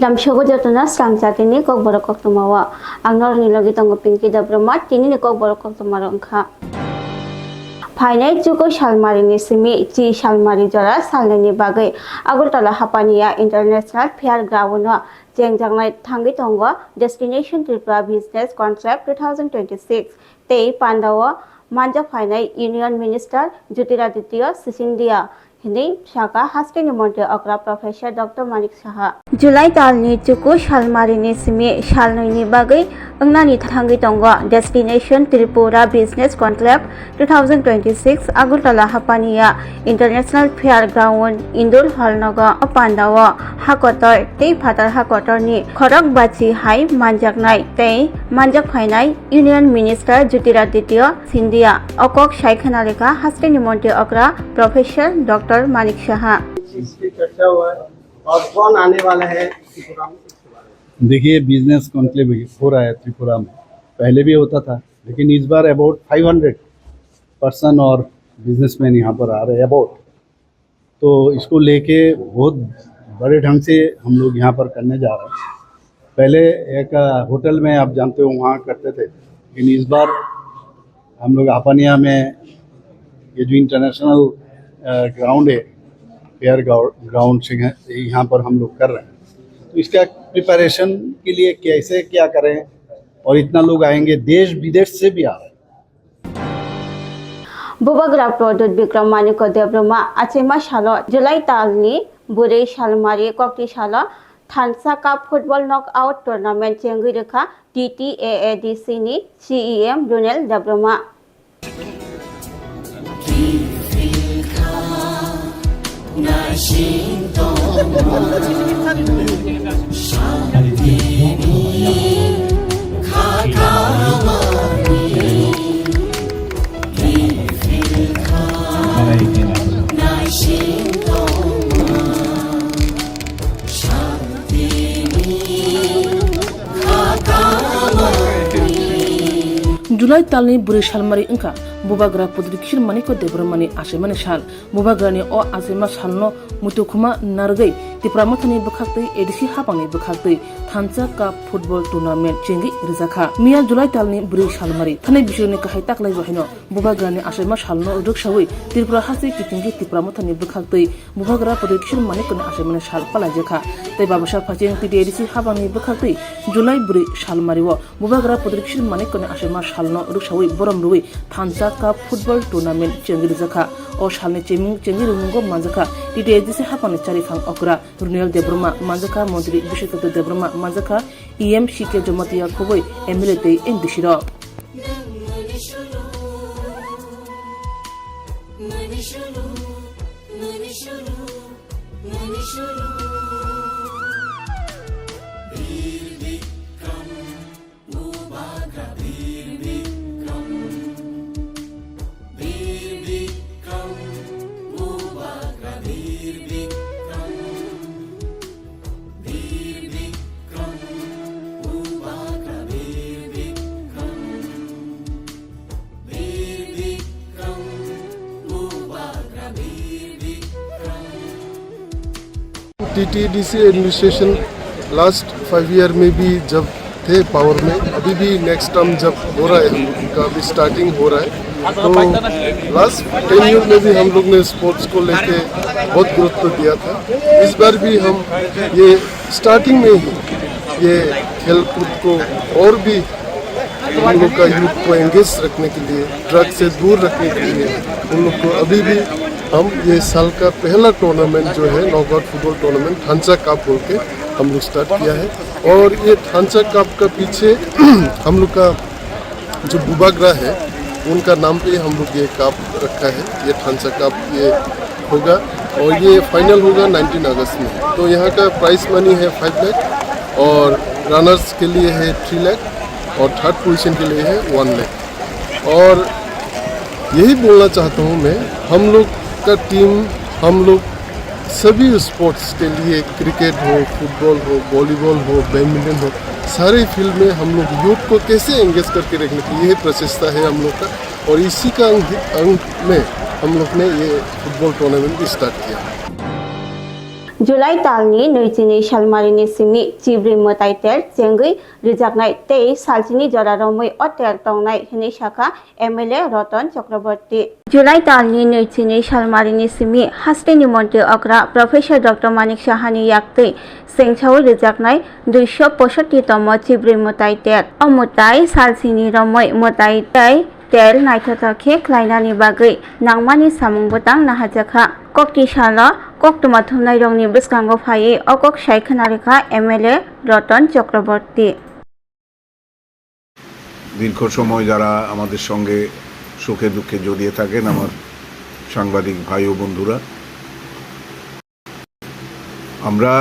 Lamshogo jotuna Swrangchati ni Kokborok Koktwma wa angnor ni logi tongo Pinki Debbarma tini ni Kokborok Koktwma rongkha. Phainai chuko salmari ni simi chi salmari jora salnani bagai Agartala hapaniya International Fair Ground no jengjangnai thangi tongo Destination Tripura Business Concept 2026 tei pandawo manja phainai Union Minister Jyotiraditya Sisindia Hindi Shaka Hastini Monte Okra Professor Dr. Manik Saha. July talni chuku Shalmarini Simi Shalnini Bagai Angnani Thangi Tongo Destination Tripura Business Conclave 2026 Agartala Hapaniya International Fair Ground Indoor Halnaga Pandawa Hakotor Tei Phatar Hakotor ni Khorok Bachi Hai Manjaknai Tei Manjak Phainai Union Minister Jyotiraditya Sindia Okok Shaikhanalika Hastini Monte Okra Professor Dr. Manik Shah इसकी चर्चा हुआ है और कौन आने वाला है त्रिपुरा में? देखिए बिजनेस कॉन्क्लेव हो रहा है त्रिपुरा में, पहले भी होता था लेकिन इस बार अबाउट 500 पर्सन और बिजनेसमैन यहाँ पर आ रहे हैं अबाउट, तो इसको लेके बहुत बड़े ढंग से हम लोग यहाँ पर करने जा रहे हैं। पहले एक होटल में आप जानते हो वहाँ करते थे, लेकिन इस बार हम लोग हापानिया में ये जो इंटरनेशनल ग्राउंड है फेयर ग्राउंड से यहाँ पर हम लोग कर रहे हैं, तो इसका प्रिपरेशन के लिए कैसे क्या करें और इतना लोग आएंगे देश विदेश से भी आ रहे हैं। बुबाग्रा प्रोडक्ट विक्रम मानिक देब्रमा आचेमा सालो जुलाई तालनी बुरे सालमारी कक्ति सालो थानसा कप फुटबल नकआउट टूर्नामेंट चेंगी रेखा TTAADC नि CEM Runel Debbarma July talni buri shalmari ingka bubagra podrikshir maniko Debbarmani ashemani shal bubagrani o asema shalno mutukuma nargai tipramathani bakhaktai edisi hapangni bakhaktai thansa cup football tournament chengi rizakha mia July talni buri shalmari thane bishoni kahai taklai johino bubagrani ashema shalno rukshawi tripura hasi kitingi tipramathani bakhaktai bubagra podrikshir maniko ashemani shal palajekha tai babasha phacheng ti edisi hapangni bakhaktai July buri shalmari wo bubagra podrikshir maniko ashema shalno rukshawi boram ruwi thansa cup football tournament chengi rizakha o shalne chengi rungo manjaka TTAADC hapani chari khang okra Runel Debbarma manjaka mantri Bishekata Debbarma manjaka EM Shike Jamatiya khoboi MLA tei endishiro TTAADC administration last 5 year में भी जब थे power में, अभी भी next term जब हो रहा है उनका अभी स्टार्टिंग हो रहा है, तो लास्ट 10 ईयर में भी हम लोग ने स्पोर्ट्स को लेके बहुत गुरुत्व दिया था। इस बार भी हम ये स्टार्टिंग में ही ये खेल कूद को और भी उन लोग का यूथ को एंगेज रखने के लिए, ड्रग से दूर रखने के लिए उन लोग को अभी भी हम ये साल का पहला टूर्नामेंट जो है नॉकआउट फुटबॉल टूर्नामेंट थानसा कप बोल के हम लोग स्टार्ट किया है। और ये थानसा कप का पीछे हम लोग का जो बुबाग्रा है उनका नाम पे हम लोग ये कप रखा है। ये थानसा कप ये होगा और ये फाइनल होगा 19 अगस्त में। तो यहाँ का प्राइस मनी है 5 लाख और रनर्स के लिए है 3 लाख और थर्ड पोजीशन के लिए है 1 लाख। और यही बोलना चाहता हूँ मैं, हम लोग का टीम, हम लोग सभी स्पोर्ट्स के लिए क्रिकेट हो, फुटबॉल हो, वॉलीबॉल हो, बैडमिंटन हो, सारे फील्ड में हम लोग यूथ को कैसे एंगेज करके रखने की यही प्रचेष्टा है हम लोग का। और इसी का अंग में हम लोग ने ये फुटबॉल टूर्नामेंट भी स्टार्ट किया। जुलाइ तालनि 22 सालमारिनि सिमि चिब्रि मोताइतेल जेंगै रिजाकनाय 23 सालसिनि जरा रमै अटेल तंनाय हिनि शाखा एमएलए रतन चक्रवर्ती जुलाइ तालनि 22 सालमारिनि सिमि हास्टेनि मन्त्रि अग्रा प्रोफेसर डक्टर मानिक साहानि याक्तै सेंसावै रिजाकनाय 265 तम चिब्रि मोताइतेल अमुताइ सालसिनि रमै मोताइताइ तेल नायथाथाखे ख्लायनानि बागै नांमानि सामुंबोतां नाहाजाखा कक्तिशाला कोक्तमा थुमनाय रंनि बिस्कांगो फायै अकक सायखनारेखा एमएलए रतन चक्रवर्ती দীর্ঘ সময় যারা আমাদের সঙ্গে সুখে দুঃখে জড়িয়ে থাকেন আমার সাংবাদিক ভাই ও বন্ধুরা, আমরা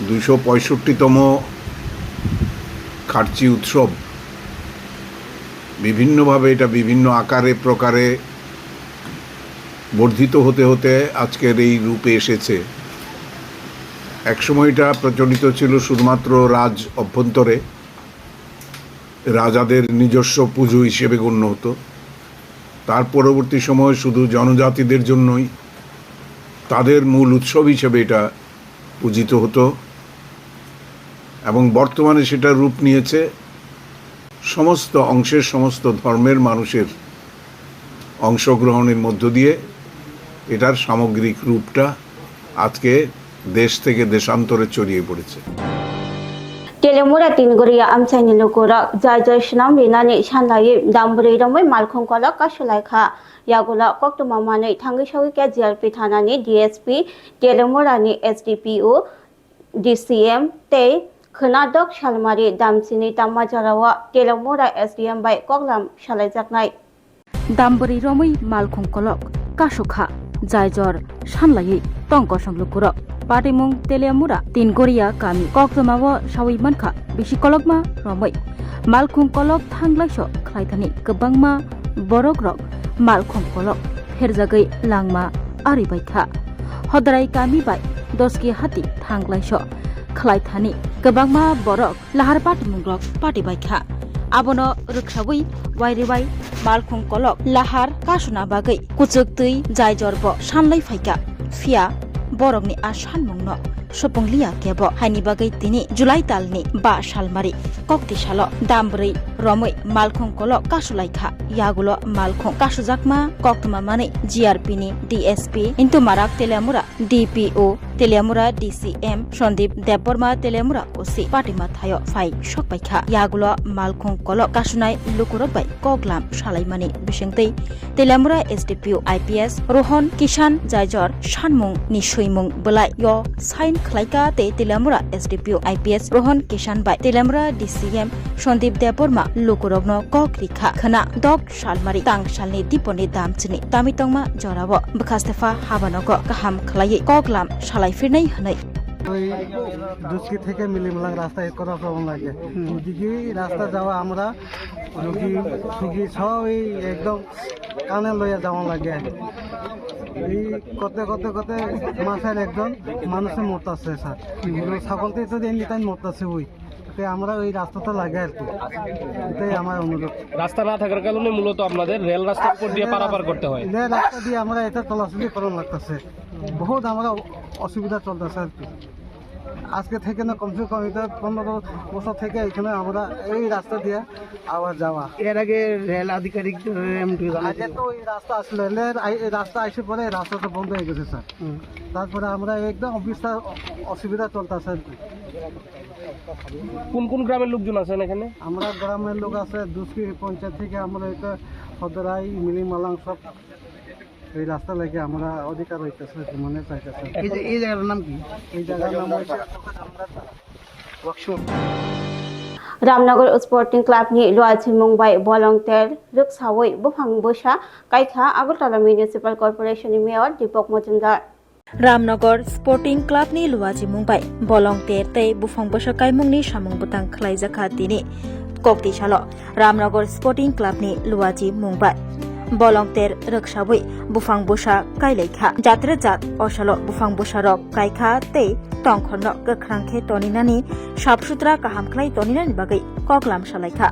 265তম খার্চি উৎসব বিভিন্নভাবে এটা বিভিন্ন আকারে প্রকারে বর্ধিত হতে হতে আজকের এই রূপে এসেছে। একসময় এটা প্রচলিত ছিল শুধুমাত্র রাজ অভ্যন্তরে, রাজাদের নিজস্ব পুজো হিসেবে গণ্য হতো। তার পরবর্তী সময় শুধু জনজাতিদের জন্যই তাদের মূল উৎসব হিসেবে এটা পূজিত হতো এবং বর্তমানে সেটা রূপ নিয়েছে সমস্ত অংশের সমস্ত ধর্মের মানুষের অংশগ্রহণের মধ্য দিয়ে এটার সামগ্রিক রূপটা আজকে দেশ থেকে দেশান্তরে ছড়িয়ে পড়েছে। Telemura Tinguriya Amchani Lukura Jai Shnam Rinani Shanlayi Damburi Ramai Malkhongkola Kashulaikha Yagula Koktwma Mane Thangishawi KJRP Thanani DSP Telemurani SDPO DCM Te Khonadok Shalmari Damsini Tamajarawa Telemura SDM by Koklam Shalaijaknai Damburi Ramai Malkhongkola Kashukha Jaijor Shanlayi Tongkosang Lukura Patimung Telemura Tinguriya Kami Koktwma wo Shawi Manka Bisikolokma Romoi Malkhongkolok Thanglaisho Khlaithani Kebangma Borokrok Malkhongkolok Herjagai Langma Aribaikha Hodrai Kami bai Doski Hati Thanglaisho Khlaithani Kebangma Borok Lahar Patimungrok Patibaikha Abono Rukshawi Wairibai Malkhongkolok Lahar Kashuna Bagai Kuchuk Tui Jaijorbo Shanlai Faika Fia Borokni Ashan Mungno Soponglia Kebo Haini Bagai Tini Julai Talni Ba Shalmari Kokti Shalo Dambri Romoi Malkhongkolok Kashulaikha Yagulo Malkhong Kashujakma Koktwma Mane GRP ni DSP Into Marak Telemura DPO Telemura DCM Sondip Debbarma Telemura Kosi Patima Thayo Fai Shokpaikha Yagulo Malkhongkolok Kashunai Lukurokbai Koklam Shalaimani Bishengtei Telemura SDPO IPS Rohon Kishan Jaijor Shanmung Nishuimung Belai Yo Sain Khlaika Te Telemura SDPO IPS Rohon Kishan Bai Telemura DCM Sondip Debbarma Lukurokno Kokrikha Khana Dok Shalmari Tang Shalni Diponi Damchini Tamitongma Jorawo Bkhastefa Habanogo Kaham Khlai Koklam Shalai Firnai Hanai দুষ্কি থেকে মিলিমালাং রাস্তা করা problem লাগে দিকে রাস্তা যাওয়া আমরা রোগী সুগী সবই একদম কানে লইয়া যাওয়া লাগে এই করতে করতে করতে মাসের একজন মানুষের মরতেছে স্যার সকলকে তো এমনি টাইম মরতেছে ওই আমরা ওই রাস্তাটা লাগে আর কি এটাই আমার অনুরোধ। রাস্তা না থাকার কারণে মূলত আপনাদের রেল রাস্তার উপর দিয়ে পারাপার করতে হয়। রেল রাস্তা দিয়ে আমরা এটা চলাচলি করা লাগতেছে, বহুত আমরা অসুবিধা চলতেছে আর কি। আজকে থেকে না কমসে কম এটা 15 বছর থেকে এখানে আমরা এই রাস্তা দিয়ে আবার যাওয়া। এর আগে রেল আধিকারিক আগে তো ওই রাস্তা আসলে রাস্তা আসে পরে রাস্তাটা বন্ধ হয়ে গেছে স্যার। তারপরে আমরা একদম অসুবিধা চলতেছে আর কি। কোন কোন গ্রামের লোকজন আছেন এখানে? আমরা গ্রামের লোক আছে দুষ্কি পঞ্চায়েত থেকে আমরা এটা সদরাই মিলিমালাং সব এই রাস্তা লাগে আমরা অধিকার হইতেছে মানে চাইতেছে। এই জায়গার নাম কি? এই জায়গার নাম হচ্ছে Ramnagar Sporting Club ni Luachi Mumbai Volunteer Ruksawai Bufang Busha Kaitha Agartala Municipal Corporation ni Mayor Deepak Majumdar Ramnagar Sporting Club ni Luachi Mumbai Volunteer Tei Bufang Busha Kaimung ni Shamung Butang Khlaijaka Tini Kokti Shalo Ramnagar Sporting Club ni Luachi Mumbai Volunteer Ruksawai Bufang Busha Kailaikha Jatra Jat Oshalo Bufang Busha Rok Kaikha Tei Tongkhorno Gakhrangkhe Toninani Sabsutra Kahamkhlai Toninani Bagai Koklam Shalaikha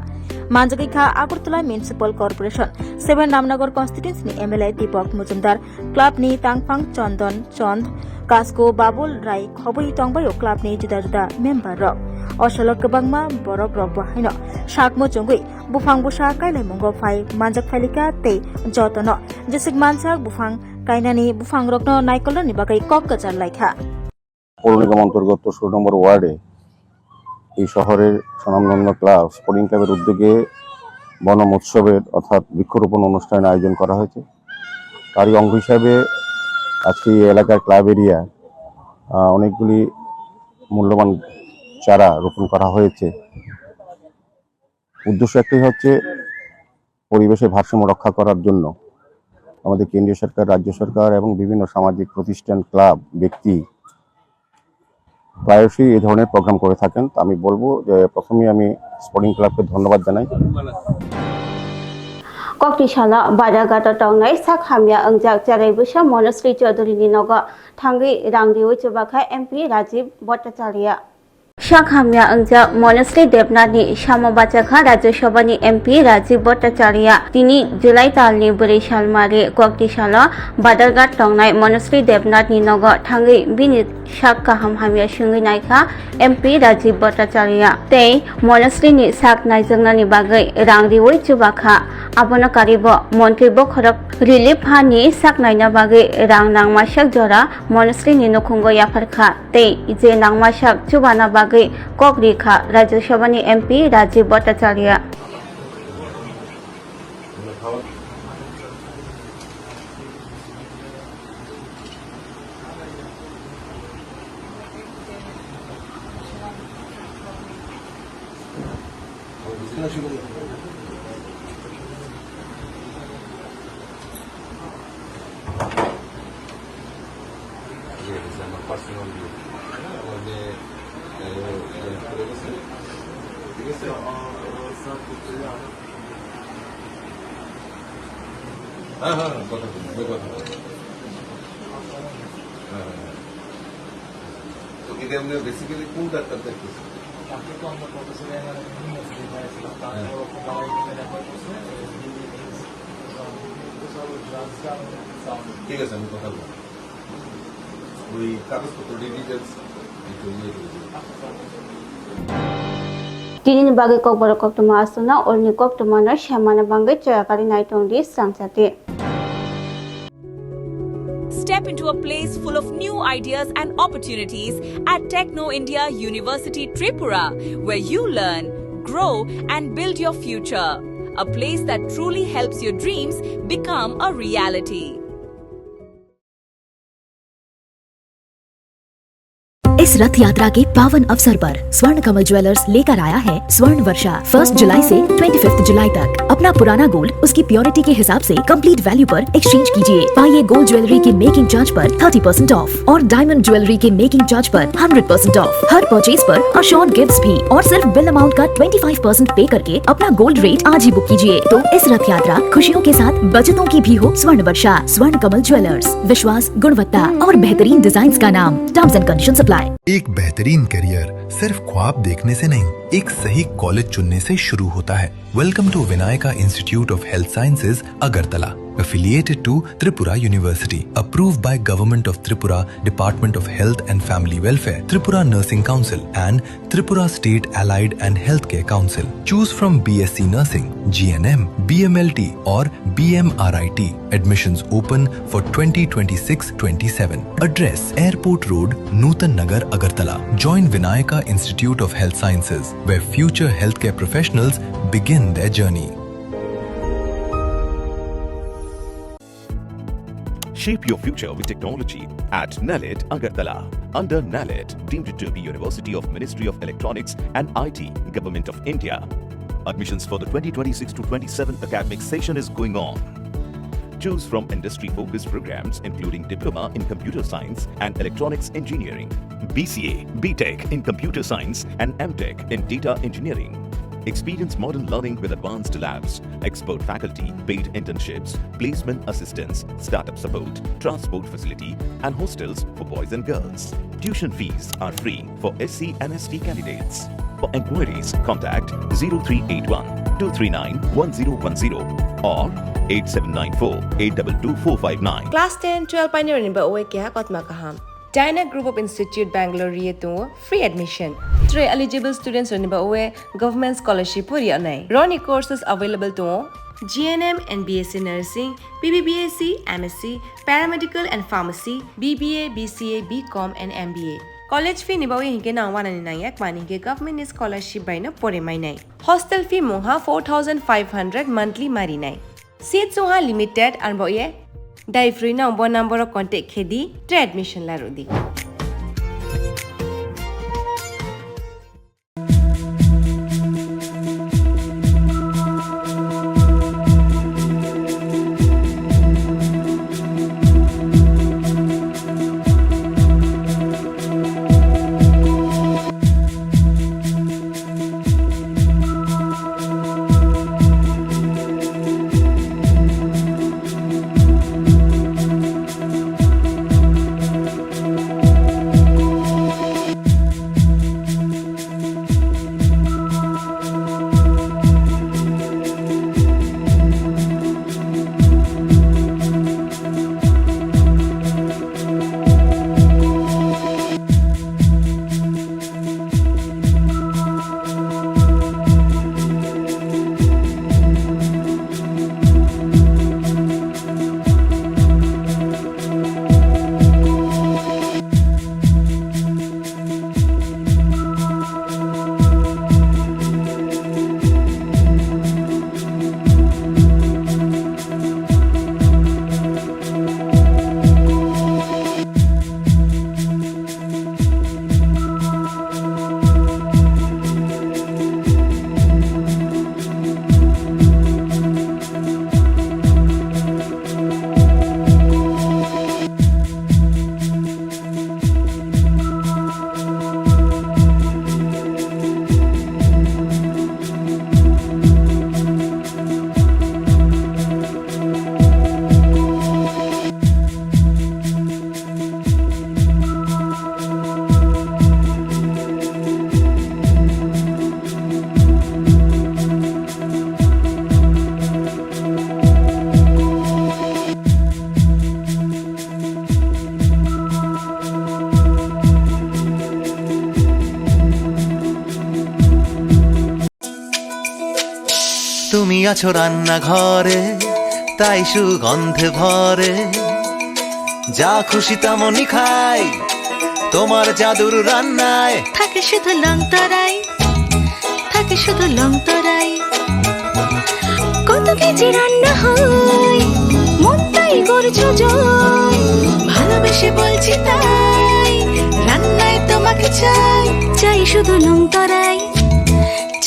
Manjagikha Agartala Municipal Corporation 7 Ramnagar Constituency ni MLA Deepak Majumdar Club ni Tangphang Chandon Chand Kasko Babul Rai Khobui Tongbayo Club ni juda-juda member rok Osolo kebangma borok rok bahaino Shakmo Chungui Bufang Busha Kailai Mongo Phai Manjak Phalika Te Jotono Jesik Manjak Bufang Kainani Bufang Rokno Naikolo ni bagai kok kachar laikha পৌর নিগম অন্তর্গত 16 নম্বর ওয়ার্ডে এই শহরের স্বনামধন্য club sporting ক্লাবের উদ্যোগে বনম উৎসবের অর্থাৎ বৃক্ষরোপণ অনুষ্ঠানের আয়োজন করা হয়েছে। তারই অঙ্গ হিসাবে আজকে এই এলাকার ক্লাব এরিয়া অনেকগুলি মূল্যবান চারা রোপণ করা হয়েছে। উদ্দেশ্য একটাই হচ্ছে পরিবেশের ভারসাম্য রক্ষা করার জন্য আমাদের কেন্দ্রীয় সরকার, রাজ্য সরকার এবং বিভিন্ন সামাজিক প্রতিষ্ঠান, ক্লাব, ব্যক্তি প্রায়শই এই ধরনের প্রোগ্রাম করে থাকেন। তো আমি বলবো যে প্রথমেই আমি স্পোর্টিং ক্লাবকে ধন্যবাদ জানাই। Koktishala Badagata Tongnai Sakhamya Angjak Charai Busha Monastery Chaudhary ni nogo thangi rangdiwi chubakha MP Rajiv Bhattacharya Sakhamya Angjak Monastery Debnani Samobachakha Rajya Sabha ni MP Rajiv Bhattacharya Tini July talni Burishalmari Koktishala Badargat Tongnai Monastery Debnat ni nogo thangi bini sak kaham hamya shungi naikha MP Rajiv Bhattacharya tei monastery ni sak naijangna ni bagai rangdiwi chubakha abono karibo montri bokhorok relief hani sak naina bagai rang nangmasak jora monastery ni nokhungo yafarkha tei je nangmasak chubana bagai kokrikha Rajya Sabha ni MP Rajiv Bhattacharya তো এটা আমরা basically কোন doctor দেখতেছি ঠিক আছে আমি কথা বলবো ওই কাগজপত্র details Kini bagai Kokborok Koktwma asuna olni Koktwma no shamana bangai choyakari naitongdi Swrangchati Step into a place full of new ideas and opportunities at Techno India University Tripura, where you learn, grow, and build your future. A place that truly helps your dreams become a reality. इस रथ यात्रा के पावन अवसर पर स्वर्ण कमल jewellers लेकर आया है स्वर्ण वर्षा 1 जुलाई से 25 जुलाई तक। अपना पुराना गोल्ड उसकी प्योरिटी के हिसाब से कंप्लीट वैल्यू पर एक्सचेंज कीजिए। पाइए गोल्ड ज्वेलरी के मेकिंग चार्ज पर 30% ऑफ और डायमंड ज्वेलरी के मेकिंग चार्ज पर 100% ऑफ। हर परचेज पर अशोर्ड गिफ्ट्स भी और सिर्फ बिल अमाउंट का 25% पे करके अपना गोल्ड रेट आज ही बुक कीजिए। तो इस रथ यात्रा खुशियों के साथ बचतों की भी हो। स्वर्ण वर्षा स्वर्ण कमल ज्वेलर्स, विश्वास, गुणवत्ता और बेहतरीन डिजाइन का नाम। Terms and condition apply. एक बेहतरीन करियर सिर्फ ख्वाब देखने से नहीं, एक सही कॉलेज चुनने से शुरू होता है। Welcome to Vinayaka institute of health sciences Agartala, affiliated to Tripura University, approved by Government of Tripura, Department of Health and Family Welfare, Tripura Nursing Council and Tripura State Allied and Healthcare Council. Choose from BSc Nursing, GNM, BMLT or BMRIT. Admissions open for 2026-27. Address Airport Road, Nutan Nagar, Agartala. Join Vinayaka Institute of Health Sciences, where future healthcare professionals begin their journey. Shape your future with technology at NALET Agartala. Under NALET, deemed to be University of Ministry of Electronics and IT, Government of India. Admissions for the 2026-27 academic session is going on. Choose from industry-focused programs including Diploma in Computer Science and Electronics Engineering, BCA, BTech in Computer Science and MTech in Data Engineering. Experience modern learning with advanced labs, expert faculty, paid internships, placement assistance, startup support, transport facility, and hostels for boys and girls. Tuition fees are free for SC and ST candidates. For enquiries, contact 0381 239 1010 or 8794 822459. Class 10, 12 pioneering ba uwi kaya kot makaham. Dyna Group of Institute Bangalore riye to free admission. 3 eligible students raniba owe government scholarship puri anai. Roni courses available to GNM and BSc Nursing, BBBSc, MSc, Paramedical and Pharmacy, BBA, BCA, BCom and MBA. College fee nibawi hinke na wanani na yak mani ke government scholarship by na pore mai nai. Hostel fee moha 4,500 monthly mari nai. Seats moha limited and boye dai free na bo number of contact khedi tre admission la rodi. তুমি আছো রান্না ঘরে তাই সুগন্ধে ভরে যা খুশি তেমনই খাই তোমার জাদুর রান্নায় থাকে শুধু লংতরাই থাকে শুধু লংতরাই কত কেজি রান্না হয় মনটাই করছো জয় ভালোবেসে বলছি তাই রান্নায় তোমাকে চাই চাই শুধু লংতরাই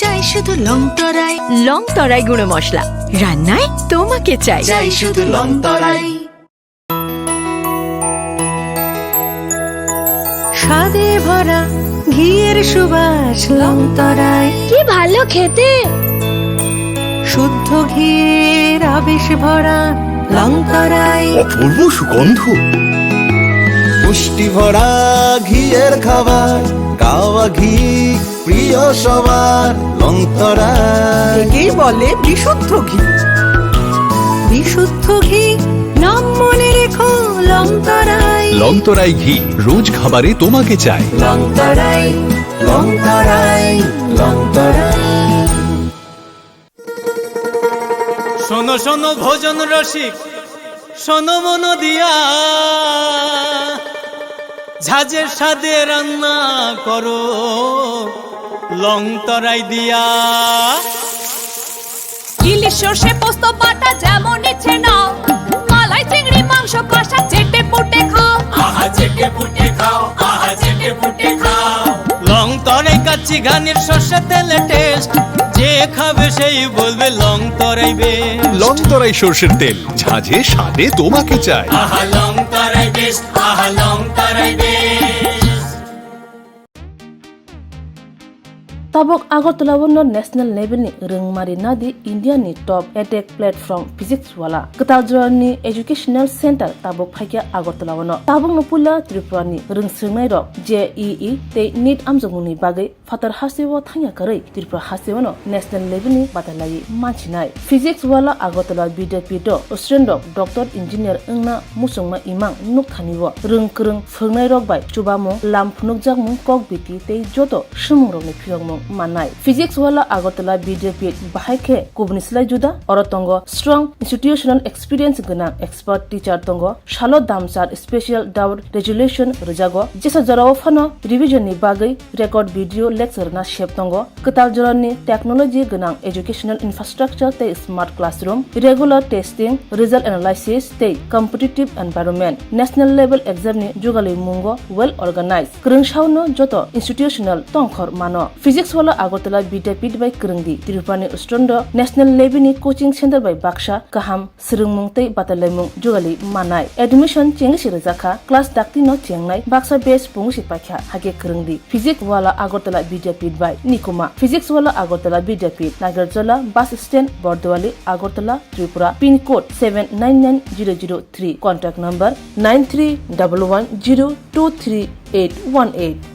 চাই শুধু লংতরাই লংতরাই গুঁড়ো মশলা রান্নায় তোমাকে চাই চাই শুধু লংতরাই স্বাদে ভরা ঘিয়ের সুবাস লংতরাই কি ভালো খেতে শুদ্ধ ঘিয়ের আবেশ ভরা লংতরাই অপূর্ব সুগন্ধ পুষ্টি ভরা ঘিয়ের খাবার গাওয়া ঘি প্রিয় সবার লংতরাই একেই বলে বিশুদ্ধ ঘি বিশুদ্ধ ঘি নাম মনে রেখো লংতরাই লংতরাই ঘি রোজ খাবারে তোমাকে চাই লংতরাই লংতরাই লংতরাই। শোনো শোনো ভোজন রসিক শোনো মন দিয়া ঝাঁঝের স্বাদে রান্না করো লংতরাই দিয়া ইলিশ সর্ষে পোস্ত বাটা যেমন ইচ্ছে নাও মালাই চিংড়ি মাংস কষা চেটে পুটে খাও আহা চেটে পুটে খাও আহা চেটে পুটে খাও লংতরাই কাচ্চি ঘানির সর্ষে তেলে টেস্ট যে খাবে সেই বলবে লংতরাই বেশ লংতরাই সর্ষের তেল ঝাঁঝে স্বাদে তোমাকে চাই আহা লংতরাই বেশ আহা লংতরাই বেশ tabok Agartala wono national level ni rengmari nadi India ni top edtech platform physics wala Kataljra ni educational center tabok phaikya Agartala wono tabok nopula Tripura ni rengsirnai rok JEE te NEET amjongni bagai fatar hasewo thangya karai Tripura hasewono national level ni batalai manchinai physics wala Agartala Bidapito Australian doctor engineer engna musongma imang nukthaniwo rengkreng phungnai rok bai chubamo lamphunukjakmung kokbiti te joto shumungrokni phiyongmung manai physics wala Agartala Bidapit bahaike kubnislai juda orotongo strong institutional experience gana expert teacher tongo shalo damsar special doubt resolution rejago jesa jarawo phano revision ni bagai record video lecture na shep tongo katal jorani technology gana educational infrastructure te smart classroom regular testing result analysis te competitive environment national level exam ni jugali mungo well organized krungshauno joto institutional tongkhor mano physics wala Agartala Bidapit by krungdi Tirupani Ustrondo national level ni coaching center by Baksha kaham sirungmung te batalaimung jugali manai admission chengsi rajaka class dakti no chengnai Baksa base pungsi pakha hage krungdi physics wala Agartala Bidapit by Nikuma physics wala Agartala Bidapit Nagarjala bus stand Bordwali Agartala Tripura pin code 799003 contact number 9311023818